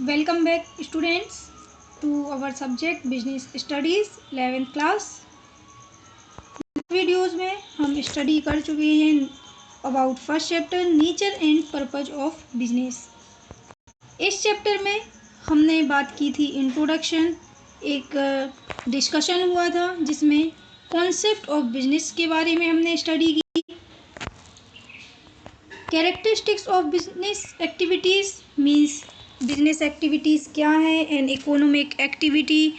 Welcome back students to our subject business studies 11th class। Videos में हम study कर चुके हैं about first chapter nature and purpose of business. इस chapter में हमने बात की थी इंट्रोडक्शन, एक डिस्कशन हुआ था जिसमें कॉन्सेप्ट ऑफ बिजनेस के बारे में हमने स्टडी की। Characteristics of business activities means business activities क्या है, एंड इकोनॉमिक एक्टिविटी,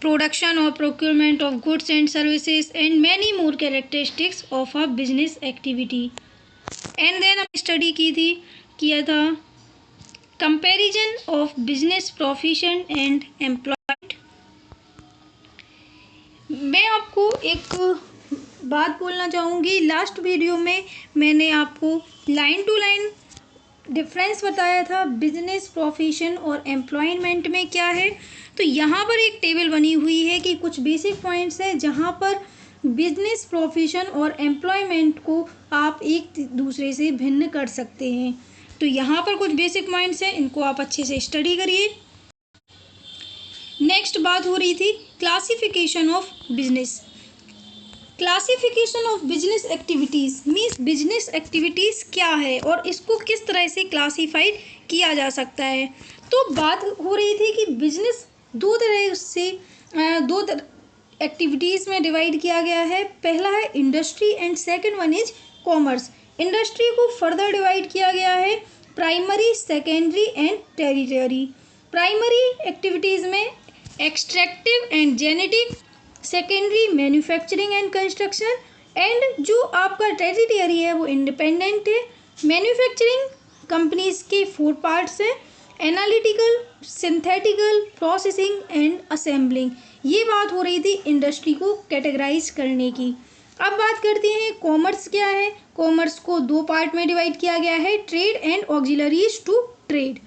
प्रोडक्शन और procurement of goods and services and many more characteristics of a business activity. And then हम स्टडी किया था comparison of business profession and employment. मैं आपको एक बात बोलना चाहूँगी, लास्ट वीडियो में मैंने आपको लाइन टू लाइन डिफरेंस बताया था बिजनेस प्रोफेशन और एम्प्लॉयमेंट में क्या है। तो यहाँ पर एक टेबल बनी हुई है कि कुछ बेसिक पॉइंट्स हैं जहाँ पर बिजनेस प्रोफेशन और एम्प्लॉयमेंट को आप एक दूसरे से भिन्न कर सकते हैं। तो यहाँ पर कुछ बेसिक पॉइंट्स हैं, इनको आप अच्छे से स्टडी करिए। नेक्स्ट बात हो रही थी classification of business. Classification of business activities means business activities क्या है और इसको किस तरह से क्लासीफाइड किया जा सकता है। तो बात हो रही थी कि बिजनेस दो एक्टिविटीज़ में डिवाइड किया गया है। पहला है industry and second one is commerce. Industry को फर्दर डिवाइड किया गया है primary, secondary and territory. Primary activities में extractive and genetic, secondary manufacturing and construction, and जो आपका टेरिटरी है वो इंडिपेंडेंट है। मैन्युफैक्चरिंग कंपनीज के 4 पार्ट्स हैं, analytical, synthetical, processing and assembling. ये बात हो रही थी इंडस्ट्री को कैटेगराइज करने की। अब बात करते हैं कॉमर्स क्या है। कॉमर्स को 2 पार्ट में डिवाइड किया गया है, trade and auxiliaries to trade.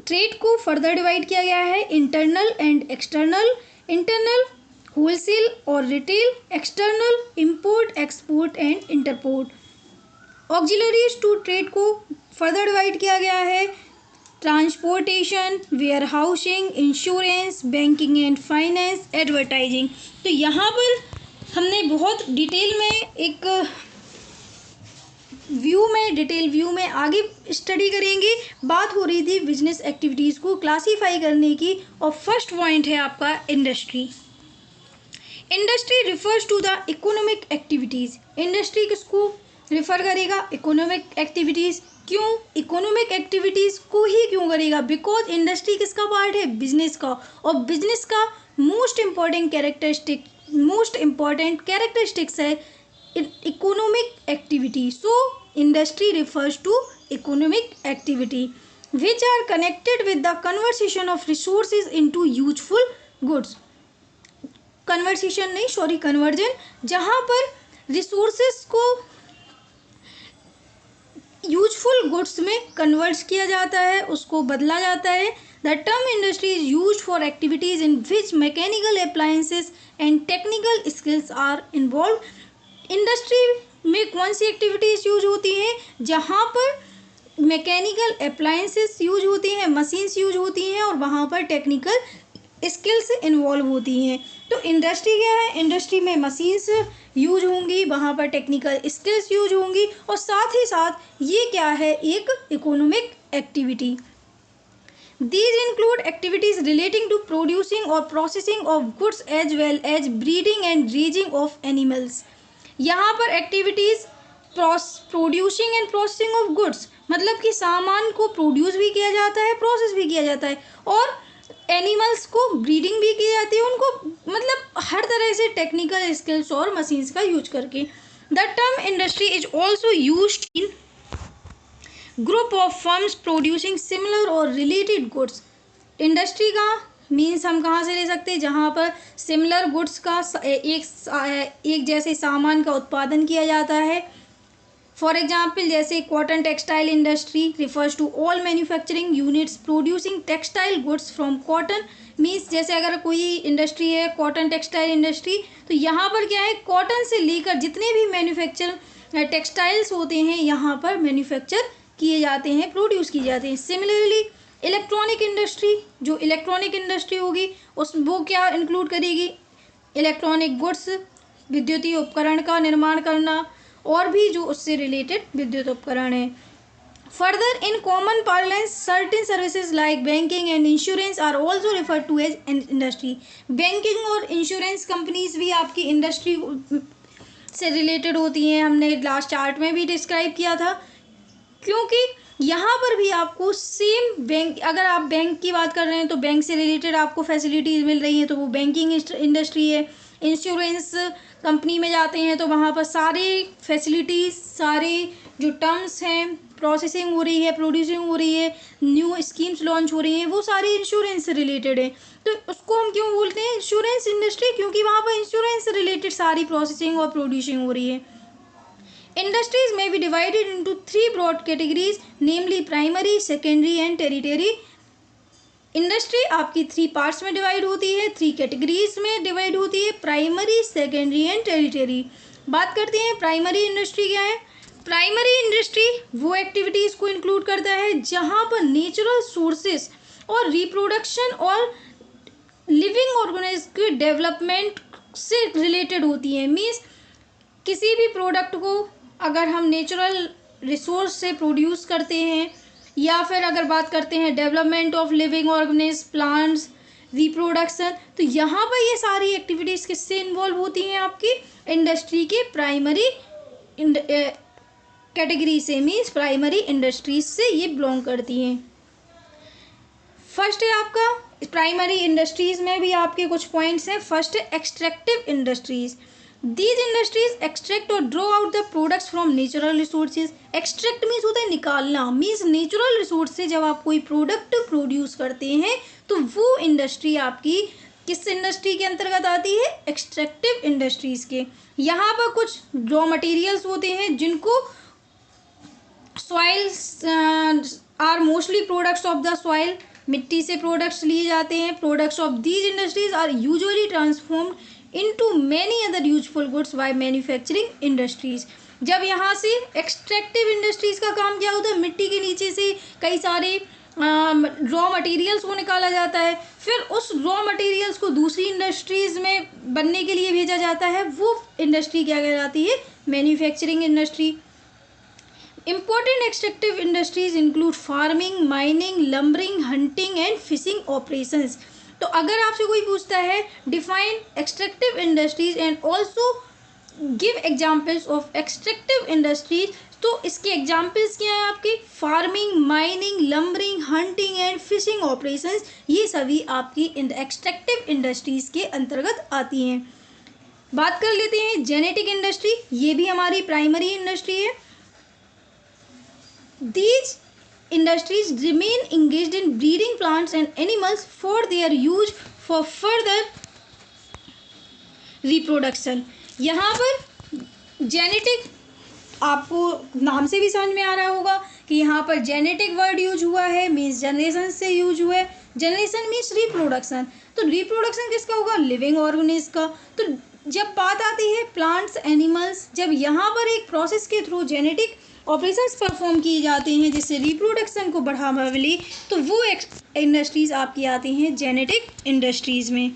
Trade को फर्दर डिवाइड किया गया है internal and external. Internal wholesale और retail, external import export and interport. Auxiliaries to trade को फर्दर डिवाइड किया गया है transportation, warehousing, insurance, banking and finance, advertising. तो यहाँ पर हमने बहुत डिटेल में डिटेल व्यू में आगे स्टडी करेंगे। बात हो रही थी बिजनेस एक्टिविटीज़ को क्लासीफाई करने की, और फर्स्ट पॉइंट है आपका industry. Industry refers to the economic activities. Industry किसको रिफ़र करेगा? Economic activities. क्यों इकोनॉमिक एक्टिविटीज़ को ही क्यों करेगा? बिकॉज इंडस्ट्री किसका पार्ट है? बिजनेस का, और बिजनेस का मोस्ट इम्पॉर्टेंट कैरेक्टरिस्टिक्स है economic activity. So industry refers to economic activity which are connected with the conversation of resources into useful goods. Conversion, जहाँ पर रिसोर्सेज को यूजफुल गुड्स में कन्वर्ट किया जाता है, उसको बदला जाता है। The term industry is used for activities in which mechanical appliances and technical skills are involve. Industry में कौन सी एक्टिविटीज़ यूज होती हैं? जहाँ पर मैकेनिकल अप्लायंसेस यूज होती हैं, मशीन्स यूज होती हैं, और वहाँ पर टेक्निकल स्किल्स इन्वॉल्व होती हैं। तो इंडस्ट्री क्या है? इंडस्ट्री में मशीन्स यूज होंगी, वहाँ पर टेक्निकल स्किल्स यूज होंगी, और साथ ही साथ ये क्या है? एक economic activity. These include activities relating to producing or processing of goods as well as breeding and raising of animals। यहाँ पर activities producing and processing of goods, मतलब कि सामान को प्रोड्यूस भी किया जाता है, प्रोसेस भी किया जाता है, और एनिमल्स को ब्रीडिंग भी की जाती है, उनको मतलब हर तरह से टेक्निकल स्किल्स और मशीन्स का यूज करके। The term industry is also used in group of firms producing similar और रिलेटेड गुड्स। इंडस्ट्री का मीन्स हम कहाँ से ले सकते हैं? जहाँ पर सिमिलर गुड्स का एक जैसे सामान का उत्पादन किया जाता है। फॉर एग्जाम्पल जैसे cotton textile industry refers to all manufacturing units producing textile goods from cotton. Means जैसे अगर कोई इंडस्ट्री है कॉटन टेक्सटाइल इंडस्ट्री, तो यहाँ पर क्या है? कॉटन से लेकर जितने भी मैन्युफैक्चर टेक्सटाइल्स होते हैं यहाँ पर मैन्युफैक्चर किए जाते हैं, प्रोड्यूस किए जाते हैं। सिमिलरली इलेक्ट्रॉनिक इंडस्ट्री, जो इलेक्ट्रॉनिक इंडस्ट्री होगी उस वो क्या इंक्लूड करेगी, इलेक्ट्रॉनिक गुड्स, विद्युतीय उपकरण का निर्माण करना और भी जो उससे रिलेटेड विद्युत उपकरण है। Further in common parlance certain services like banking and insurance are also refer to as an industry. Banking और इंश्योरेंस कंपनीज भी आपकी इंडस्ट्री से रिलेटेड होती हैं, हमने लास्ट चार्ट में भी डिस्क्राइब किया था, क्योंकि यहाँ पर भी आपको सेम बैंक, अगर आप बैंक की बात कर रहे हैं तो बैंक से रिलेटेड आपको फैसिलिटीज़ मिल रही हैं तो वो बैंकिंग इंडस्ट्री है। इंश्योरेंस कंपनी में जाते हैं तो वहाँ पर सारे फैसिलिटीज़, सारे जो टर्म्स हैं, प्रोसेसिंग हो रही है, प्रोड्यूसिंग हो रही है, न्यू स्कीम्स लॉन्च हो रही हैं, वो सारी इंश्योरेंस से रिलेटेड है। तो उसको हम क्यों बोलते हैं इंश्योरेंस इंडस्ट्री, क्योंकि वहाँ पर इंश्योरेंस से रिलेटेड सारी प्रोसेसिंग और प्रोड्यूसिंग हो रही है। Industries may be divided into three broad categories, namely primary, secondary and tertiary. Industry आपकी 3 पार्ट्स में डिवाइड होती है, 3 कैटेगरीज में डिवाइड होती है, प्राइमरी, सेकेंडरी एंड टेरिटरी। बात करते हैं प्राइमरी इंडस्ट्री क्या है। प्राइमरी इंडस्ट्री वो एक्टिविटीज़ को इंक्लूड करता है जहाँ पर नेचुरल सोर्सेस और रिप्रोडक्शन और लिविंग ऑर्गेनिज्म के डेवलपमेंट से रिलेटेड होती है। मीन्स किसी भी प्रोडक्ट को अगर हम नेचुरल रिसोर्स से प्रोड्यूस करते हैं, या फिर अगर बात करते हैं development of living organism, plants, reproduction, तो यहाँ पर ये सारी एक्टिविटीज़ किससे इन्वॉल्व होती हैं, आपकी इंडस्ट्री के प्राइमरी कैटेगरी से, मीन्स प्राइमरी इंडस्ट्रीज से ये बिलोंग करती हैं। फर्स्ट है आपका प्राइमरी इंडस्ट्रीज में भी आपके कुछ पॉइंट्स हैं। फर्स्ट है extractive industries. These industries extract or draw out the products from natural resources. Extract means होता है निकालना, मीन्स नेचुरल रिसोर्स से जब आप कोई प्रोडक्ट प्रोड्यूस करते हैं तो वो इंडस्ट्री आपकी किस इंडस्ट्री के अंतर्गत आती है, एक्सट्रैक्टिव इंडस्ट्रीज के। यहाँ पर कुछ रॉ मटेरियल्स होते हैं जिनको soils are mostly products of the soil, मिट्टी से प्रोडक्ट्स लिए जाते हैं। Products of these industries are usually transformed into many other useful goods by manufacturing industries। जब यहाँ से एक्सट्रैक्टिव इंडस्ट्रीज का काम क्या होता है, मिट्टी के नीचे से कई सारे रॉ मटेरियल्स को निकाला जाता है, फिर उस रॉ मटेरियल्स को दूसरी इंडस्ट्रीज में बनने के लिए भेजा जाता है, वो इंडस्ट्री क्या कहलाती है, manufacturing industry. Important extractive industries include farming, mining, lumbering, hunting and fishing operations। तो अगर आपसे कोई पूछता है define extractive industries and also give examples of extractive industries, तो इसके एग्जाम्पल्स क्या हैं आपके, farming, mining, lumbering, hunting and fishing operations, ये सभी आपकी एक्सट्रैक्टिव इंडस्ट्रीज के अंतर्गत आती हैं। बात कर लेते हैं जेनेटिक इंडस्ट्री, ये भी हमारी प्राइमरी इंडस्ट्री है। These industries remain engaged in breeding plants and animals for their use for further reproduction। यहाँ पर जेनेटिक आपको नाम से भी समझ में आ रहा होगा कि यहाँ पर जेनेटिक वर्ड यूज हुआ है, मीन्स जनरेशन से यूज हुआ है। जनरेशन मीन्स रिप्रोडक्शन, तो रिप्रोडक्शन किसका होगा, लिविंग ऑर्गेनिज्म का। तो जब बात आती है प्लांट्स, एनिमल्स, जब यहाँ पर एक प्रोसेस के थ्रू जेनेटिक ऑपरेशंस परफॉर्म किए जाते हैं जिससे रिप्रोडक्शन को बढ़ावा मिले, तो वो इंडस्ट्रीज आपकी आती हैं जेनेटिक इंडस्ट्रीज में।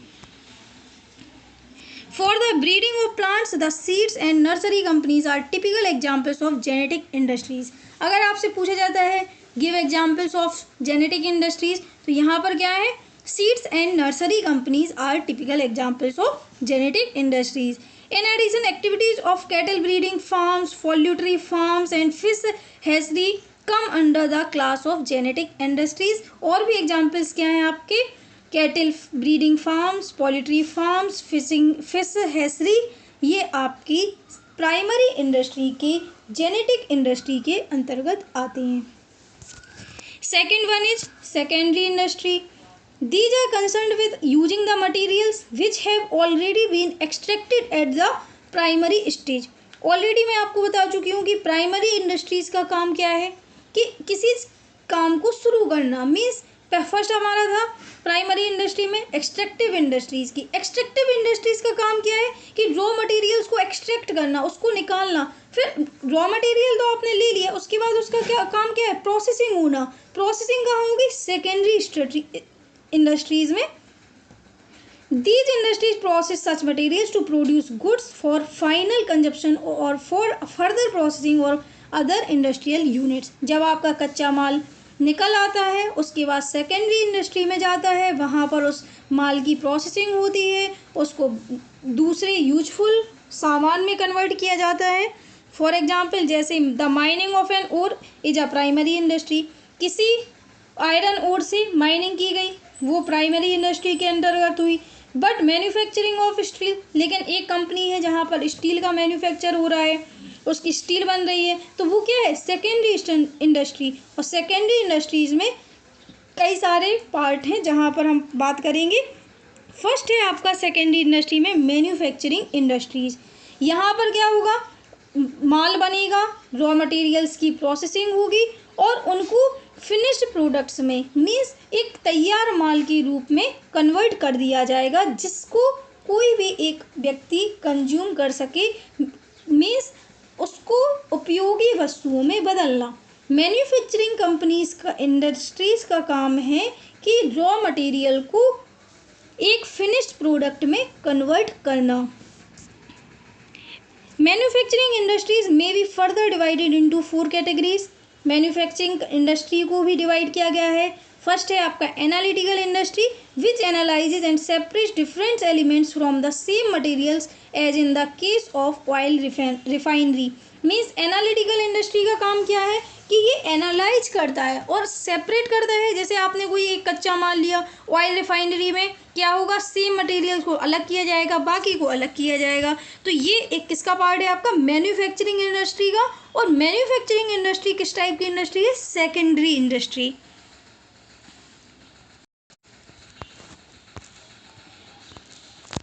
For the breeding of plants the seeds and nursery companies are typical examples of genetic industries. अगर आपसे पूछा जाता है give examples of genetic industries, तो यहाँ पर क्या है, seeds and nursery companies are typical examples of genetic industries. In addition, activities of cattle breeding farms, poultry farms and fish hatchery come under the class of genetic industries। और भी examples क्या हैं आपके, cattle breeding farms, poultry farms, fish hatchery, ये आपकी primary industry के genetic industry के अंतर्गत आते हैं। Second one is secondary industry. These are concerned with using the materials which have already been extracted at the primary stage। Already मैं आपको बता चुकी हूँ कि प्राइमरी इंडस्ट्रीज का काम क्या है, कि किसी काम को शुरू करना। मीन्स फर्स्ट हमारा था प्राइमरी इंडस्ट्री में एक्सट्रैक्टिव इंडस्ट्रीज की। एक्सट्रैक्टिव इंडस्ट्रीज का काम क्या है कि रॉ मटेरियल्स को एक्सट्रैक्ट करना, उसको निकालना। फिर रॉ मटेरियल तो आपने ले लिया, उसके बाद उसका क्या काम क्या है, प्रोसेसिंग होना। प्रोसेसिंग कहाँ होगी, सेकेंडरी इंडस्ट्रीज में। These industries process such materials to produce goods for final consumption or for further processing or other industrial units। जब आपका कच्चा माल निकल आता है उसके बाद सेकेंडरी इंडस्ट्री में जाता है, वहाँ पर उस माल की प्रोसेसिंग होती है, उसको दूसरे यूजफुल सामान में कन्वर्ट किया जाता है। फॉर एग्जाम्पल जैसे the mining of an ore is a primary industry. किसी आयरन ओर से माइनिंग की गई, वो प्राइमरी इंडस्ट्री के अंतर्गत हुई। बट मैन्युफैक्चरिंग ऑफ स्टील, लेकिन एक कंपनी है जहाँ पर स्टील का मैन्युफैक्चर हो रहा है, उसकी स्टील बन रही है, तो वो क्या है, सेकेंडरी इंडस्ट्री। और सेकेंडरी इंडस्ट्रीज में कई सारे पार्ट हैं जहाँ पर हम बात करेंगे। फर्स्ट है आपका सेकेंडरी इंडस्ट्री में मैन्युफैक्चरिंग इंडस्ट्रीज। यहाँ पर क्या होगा, माल बनेगा, रॉ मटेरियल्स की प्रोसेसिंग होगी और उनको फिनिश्ड प्रोडक्ट्स में मीन्स एक तैयार माल के रूप में कन्वर्ट कर दिया जाएगा, जिसको कोई भी एक व्यक्ति कंज्यूम कर सके, मीन्स उसको उपयोगी वस्तुओं में बदलना। मैन्युफैक्चरिंग कंपनीज का, इंडस्ट्रीज का काम है कि रॉ मटेरियल को एक फिनिश्ड प्रोडक्ट में कन्वर्ट करना। मैन्युफैक्चरिंग इंडस्ट्रीज में be further divided into 4 categories. Manufacturing industry को भी डिवाइड किया गया है। फर्स्ट है आपका analytical industry which analyzes and separates different elements from the same materials as in the case of oil refinery. Means analytical industry का काम क्या है कि ये एनालाइज करता है और सेपरेट करता है। जैसे आपने कोई एक कच्चा माल लिया, ऑयल रिफाइनरी में क्या होगा, सेम मटेरियल को अलग किया जाएगा, बाकी को अलग किया जाएगा। तो ये एक किसका पार्ट है आपका, मैन्युफैक्चरिंग इंडस्ट्री का। और मैन्युफैक्चरिंग इंडस्ट्री किस टाइप की इंडस्ट्री है, सेकेंडरी इंडस्ट्री।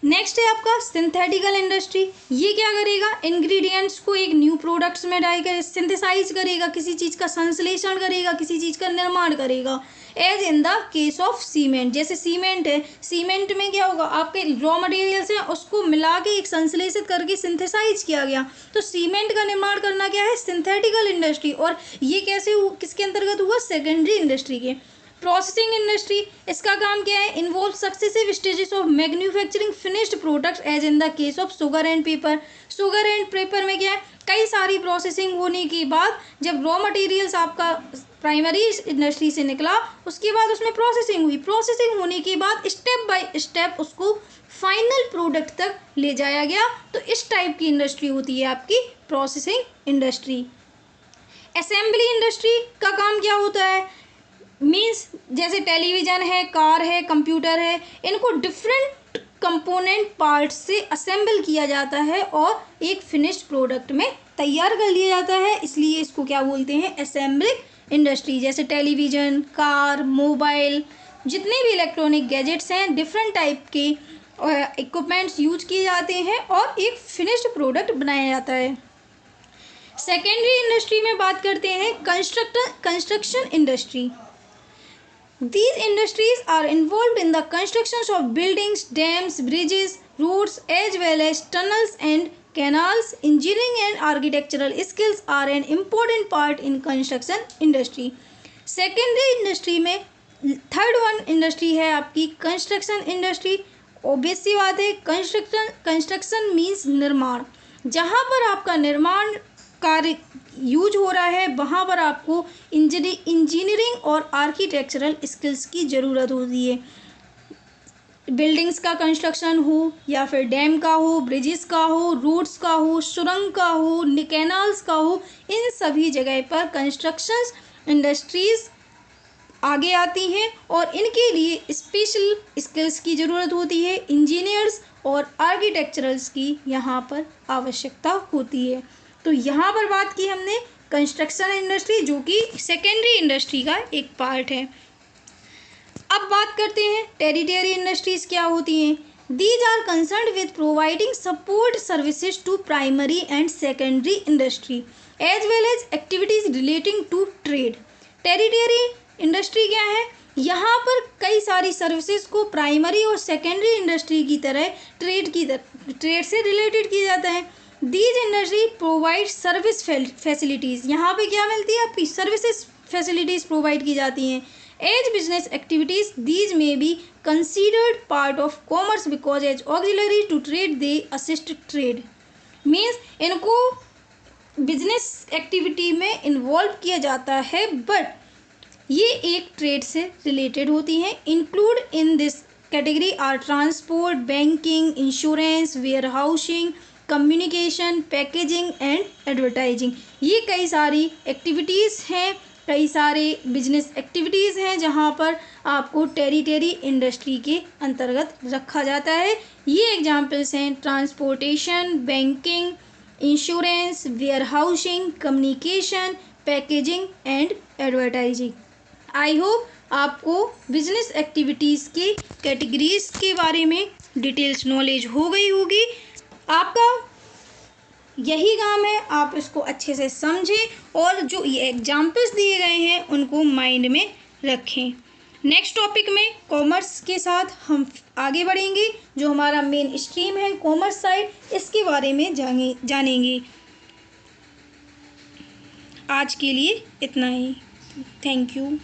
नेक्स्ट है आपका सिंथेटिकल इंडस्ट्री। ये क्या करेगा, इंग्रेडिएंट्स को एक न्यू प्रोडक्ट्स में डाल कर सिंथेसाइज करेगा, किसी चीज़ का संश्लेषण करेगा, किसी चीज़ का निर्माण करेगा। As in the case of cement, जैसे सीमेंट है, सीमेंट में क्या होगा, आपके रॉ मटेरियल्स हैं उसको मिला के एक संश्लेषित करके सिंथेसाइज किया गया। तो सीमेंट का निर्माण करना क्या है, सिंथेटिकल इंडस्ट्री। और ये कैसे किसके अंतर्गत हुआ, सेकेंडरी इंडस्ट्री के। प्रोसेसिंग इंडस्ट्री, इसका काम क्या है, involve successive stages of manufacturing finished products as in the case of sugar and paper. Sugar and paper में क्या है, कई सारी प्रोसेसिंग होने के बाद जब रॉ मटेरियल्स आपका प्राइमरी इंडस्ट्री से निकला, उसके बाद उसमें प्रोसेसिंग हुई, प्रोसेसिंग होने के बाद स्टेप बाय स्टेप उसको फाइनल प्रोडक्ट तक ले जाया गया। तो इस टाइप की इंडस्ट्री होती है आपकी प्रोसेसिंग इंडस्ट्री। असेंबली इंडस्ट्री का काम क्या होता है, मीन्स जैसे टेलीविज़न है, कार है, कंप्यूटर है, इनको डिफरेंट कंपोनेंट पार्ट्स से असेंबल किया जाता है और एक फिनिश्ड प्रोडक्ट में तैयार कर लिया जाता है, इसलिए इसको क्या बोलते हैं, असेंबलिंग इंडस्ट्री। जैसे टेलीविज़न, कार, मोबाइल, जितने भी इलेक्ट्रॉनिक गैजेट्स हैं, डिफरेंट टाइप के इक्विपमेंट्स यूज किए जाते हैं और एक फिनिश्ड प्रोडक्ट बनाया जाता है। सेकेंडरी इंडस्ट्री में बात करते हैं construction industry. These industries are involved in the constructions of buildings, dams, bridges, roads, as well as tunnels and canals. Engineering and architectural skills are an important part in construction industry. Secondary industry में third one industry है आपकी construction industry. Obvious सी बात है, construction means निर्माण। जहाँ पर आपका निर्माण कार्य यूज हो रहा है वहाँ पर आपको इंजीनियरिंग और आर्किटेक्चरल स्किल्स की ज़रूरत होती है। बिल्डिंग्स का कंस्ट्रक्शन हो या फिर डैम का हो, ब्रिजेस का हो, रोड्स का हो, सुरंग का हो, कैनाल्स का हो, इन सभी जगह पर कंस्ट्रक्शन इंडस्ट्रीज़ आगे आती हैं और इनके लिए स्पेशल स्किल्स की ज़रूरत होती है। इंजीनियर्स और आर्किटेक्चरल्स की यहाँ पर आवश्यकता होती है। तो यहाँ पर बात की हमने कंस्ट्रक्शन इंडस्ट्री, जो कि सेकेंडरी इंडस्ट्री का एक पार्ट है। अब बात करते हैं टेरिटरी इंडस्ट्रीज क्या होती हैं। These are concerned with providing support services to primary and secondary industry as well as activities relating to trade. Territory industry क्या है, यहाँ पर कई सारी सर्विसेज को प्राइमरी और सेकेंडरी इंडस्ट्री की तरह ट्रेड से रिलेटेड किया जाता है। These industry provide service facilities, यहाँ पे क्या मिलती है आपकी सर्विसेज फैसिलिटीज़ प्रोवाइड की जाती हैं। As business activities these may be considered part of commerce because as auxiliary to trade they assist trade. Means इनको बिजनेस एक्टिविटी में इन्वॉल्व किया जाता है, बट ये एक ट्रेड से रिलेटेड होती हैं। Include in this category are transport, banking, insurance, warehousing, communication, packaging and advertising. ये कई सारी एक्टिविटीज़ हैं, कई सारे बिजनेस एक्टिविटीज़ हैं जहाँ पर आपको टेरिटरी इंडस्ट्री के अंतर्गत रखा जाता है। ये एग्जाम्पल्स हैं transportation, banking, insurance, warehousing, communication, packaging and advertising. I hope आपको बिजनेस एक्टिविटीज़ के कैटेगरीज के बारे में डिटेल्स नॉलेज हो गई होगी। आपका यही काम है, आप इसको अच्छे से समझें और जो ये एग्जाम्पल्स दिए गए हैं उनको माइंड में रखें। नेक्स्ट टॉपिक में कॉमर्स के साथ हम आगे बढ़ेंगे, जो हमारा मेन स्ट्रीम है कॉमर्स साइड, इसके बारे में जानेंगे। आज के लिए इतना ही। Thank you.